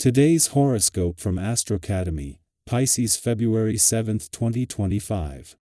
Today's horoscope from Astrocademy, Pisces February 7, 2025.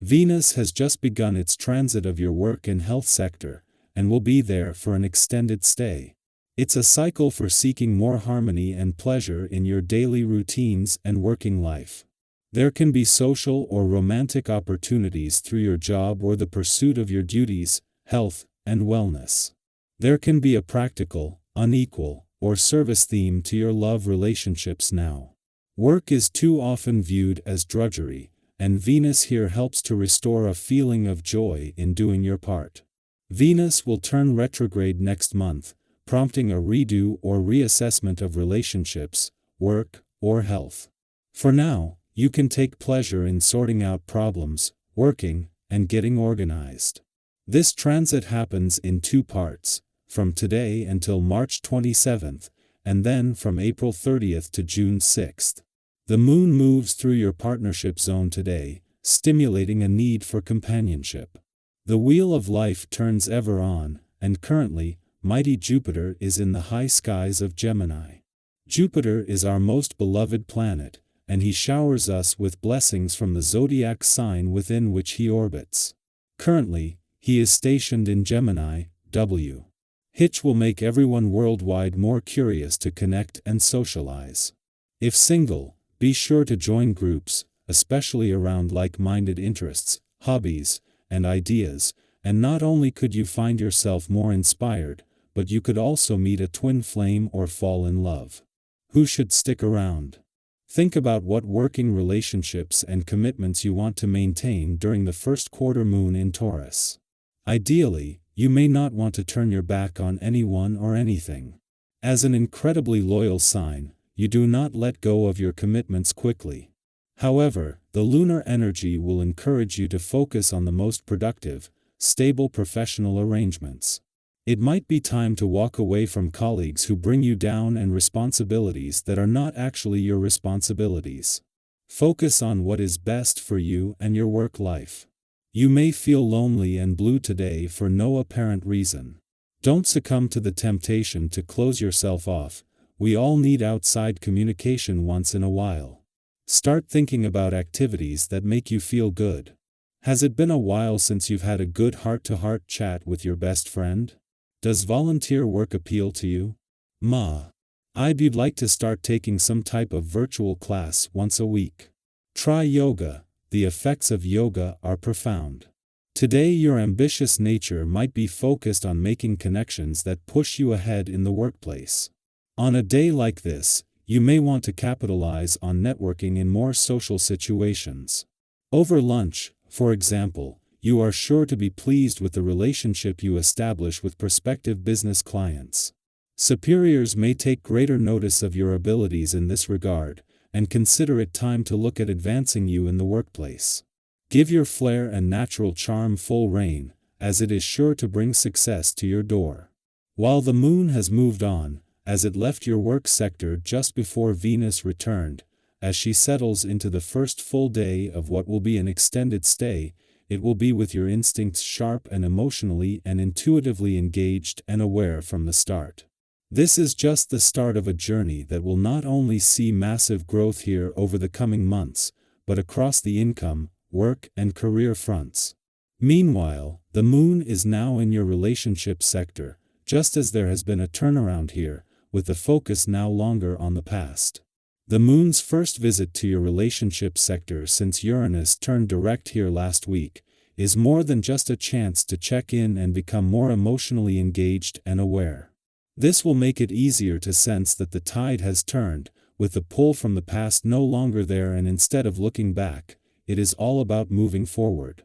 Venus has just begun its transit of your work and health sector, and will be there for an extended stay. It's a cycle for seeking more harmony and pleasure in your daily routines and working life. There can be social or romantic opportunities through your job or the pursuit of your duties, health, and wellness. There can be a practical, unequal, or service theme to your love relationships now. Work is too often viewed as drudgery, and Venus here helps to restore a feeling of joy in doing your part. Venus will turn retrograde next month, prompting a redo or reassessment of relationships, work, or health. For now, you can take pleasure in sorting out problems, working, and getting organized. This transit happens in two parts, from today until March 27th, and then from April 30th to June 6th. The moon moves through your partnership zone today, stimulating a need for companionship. The wheel of life turns ever on, and currently, mighty Jupiter is in the high skies of Gemini. Jupiter is our most beloved planet, and he showers us with blessings from the zodiac sign within which he orbits. Currently, he is stationed in Gemini, W. Hitch will make everyone worldwide more curious to connect and socialize. If single, be sure to join groups, especially around like-minded interests, hobbies, and ideas, and not only could you find yourself more inspired, but you could also meet a twin flame or fall in love. Who should stick around? Think about what working relationships and commitments you want to maintain during the first quarter moon in Taurus. Ideally, you may not want to turn your back on anyone or anything. As an incredibly loyal sign, you do not let go of your commitments quickly. However, the lunar energy will encourage you to focus on the most productive, stable professional arrangements. It might be time to walk away from colleagues who bring you down and responsibilities that are not actually your responsibilities. Focus on what is best for you and your work life. You may feel lonely and blue today for no apparent reason. Don't succumb to the temptation to close yourself off. We all need outside communication once in a while. Start thinking about activities that make you feel good. Has it been a while since you've had a good heart-to-heart chat with your best friend? Does volunteer work appeal to you? You'd like to start taking some type of virtual class once a week. Try yoga. The effects of yoga are profound. Today your ambitious nature might be focused on making connections that push you ahead in the workplace. On a day like this, you may want to capitalize on networking in more social situations. Over lunch, for example, you are sure to be pleased with the relationship you establish with prospective business clients. Superiors may take greater notice of your abilities in this regard, and consider it time to look at advancing you in the workplace. Give your flair and natural charm full rein, as it is sure to bring success to your door. While the moon has moved on, as it left your work sector just before Venus returned, as she settles into the first full day of what will be an extended stay, it will be with your instincts sharp and emotionally and intuitively engaged and aware from the start. This is just the start of a journey that will not only see massive growth here over the coming months, but across the income, work, and career fronts. Meanwhile, the moon is now in your relationship sector, just as there has been a turnaround here, with the focus now longer on the past. The moon's first visit to your relationship sector since Uranus turned direct here last week is more than just a chance to check in and become more emotionally engaged and aware. This will make it easier to sense that the tide has turned, with the pull from the past no longer there, and instead of looking back, it is all about moving forward.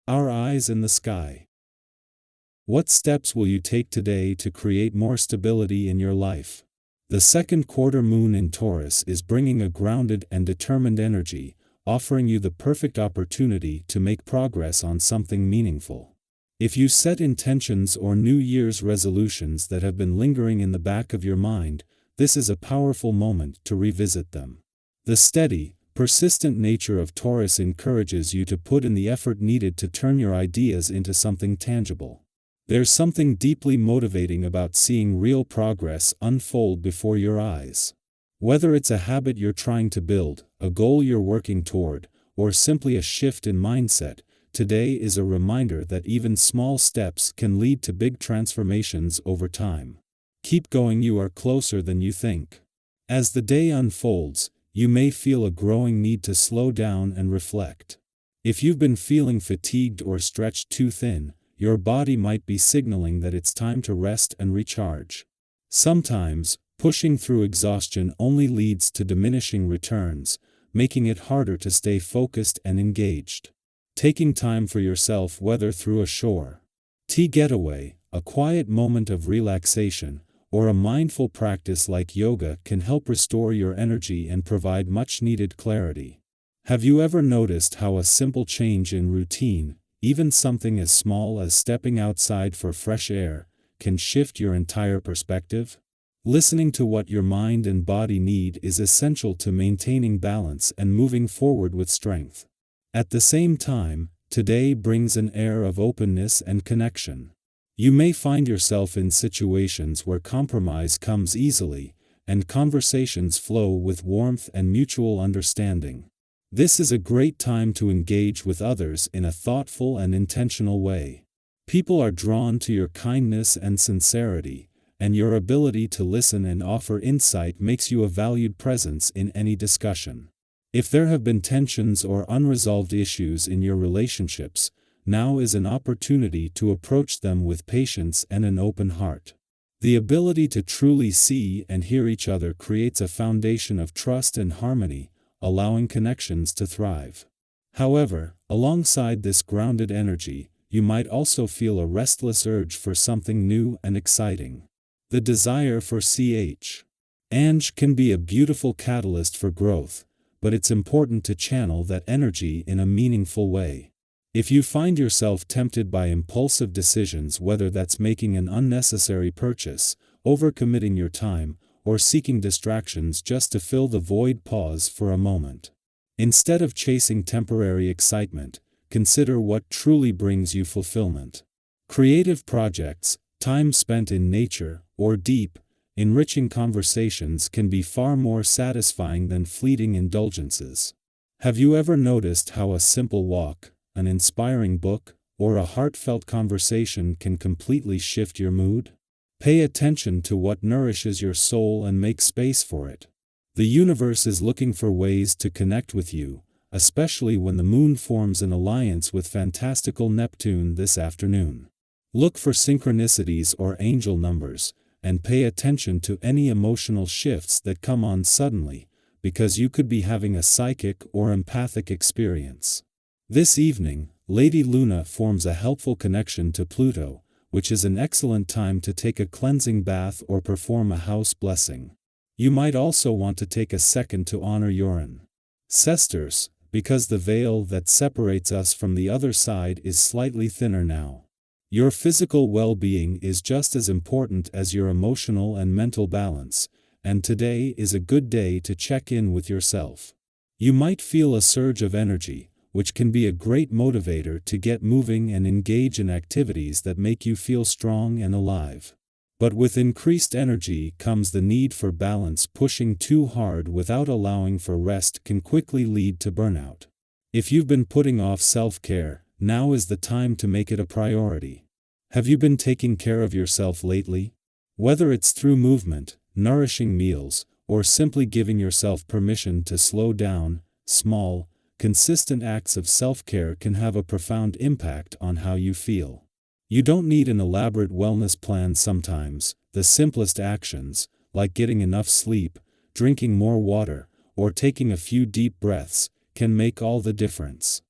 Our eyes in the sky. What steps will you take today to create more stability in your life? The second quarter moon in Taurus is bringing a grounded and determined energy, offering you the perfect opportunity to make progress on something meaningful. If you set intentions or New Year's resolutions that have been lingering in the back of your mind, this is a powerful moment to revisit them. The steady, persistent nature of Taurus encourages you to put in the effort needed to turn your ideas into something tangible. There's something deeply motivating about seeing real progress unfold before your eyes. Whether it's a habit you're trying to build, a goal you're working toward, or simply a shift in mindset, today is a reminder that even small steps can lead to big transformations over time. Keep going, you are closer than you think. As the day unfolds, you may feel a growing need to slow down and reflect. If you've been feeling fatigued or stretched too thin, your body might be signaling that it's time to rest and recharge. Sometimes, pushing through exhaustion only leads to diminishing returns, making it harder to stay focused and engaged. Taking time for yourself, whether through a shore tea getaway, a quiet moment of relaxation, or a mindful practice like yoga, can help restore your energy and provide much-needed clarity. Have you ever noticed how a simple change in routine, even something as small as stepping outside for fresh air, can shift your entire perspective? Listening to what your mind and body need is essential to maintaining balance and moving forward with strength. At the same time, today brings an air of openness and connection. You may find yourself in situations where compromise comes easily, and conversations flow with warmth and mutual understanding. This is a great time to engage with others in a thoughtful and intentional way. People are drawn to your kindness and sincerity, and your ability to listen and offer insight makes you a valued presence in any discussion. If there have been tensions or unresolved issues in your relationships, now is an opportunity to approach them with patience and an open heart. The ability to truly see and hear each other creates a foundation of trust and harmony, allowing connections to thrive. However, alongside this grounded energy, you might also feel a restless urge for something new and exciting. The desire for change can be a beautiful catalyst for growth, but it's important to channel that energy in a meaningful way. If you find yourself tempted by impulsive decisions, whether that's making an unnecessary purchase, overcommitting your time, or seeking distractions just to fill the void, pause for a moment. Instead of chasing temporary excitement, consider what truly brings you fulfillment. Creative projects, time spent in nature, or deep, enriching conversations can be far more satisfying than fleeting indulgences. Have you ever noticed how a simple walk, an inspiring book, or a heartfelt conversation can completely shift your mood? Pay attention to what nourishes your soul and make space for it. The universe is looking for ways to connect with you, especially when the moon forms an alliance with fantastical Neptune this afternoon. Look for synchronicities or angel numbers, and pay attention to any emotional shifts that come on suddenly, because you could be having a psychic or empathic experience. This evening, Lady Luna forms a helpful connection to Pluto, which is an excellent time to take a cleansing bath or perform a house blessing. You might also want to take a second to honor your ancestors, because the veil that separates us from the other side is slightly thinner now. Your physical well-being is just as important as your emotional and mental balance, and today is a good day to check in with yourself. You might feel a surge of energy, which can be a great motivator to get moving and engage in activities that make you feel strong and alive. But with increased energy comes the need for balance. Pushing too hard without allowing for rest can quickly lead to burnout. If you've been putting off self-care, now is the time to make it a priority. Have you been taking care of yourself lately? Whether it's through movement, nourishing meals, or simply giving yourself permission to slow down, small, consistent acts of self-care can have a profound impact on how you feel. You don't need an elaborate wellness plan. Sometimes, the simplest actions, like getting enough sleep, drinking more water, or taking a few deep breaths, can make all the difference.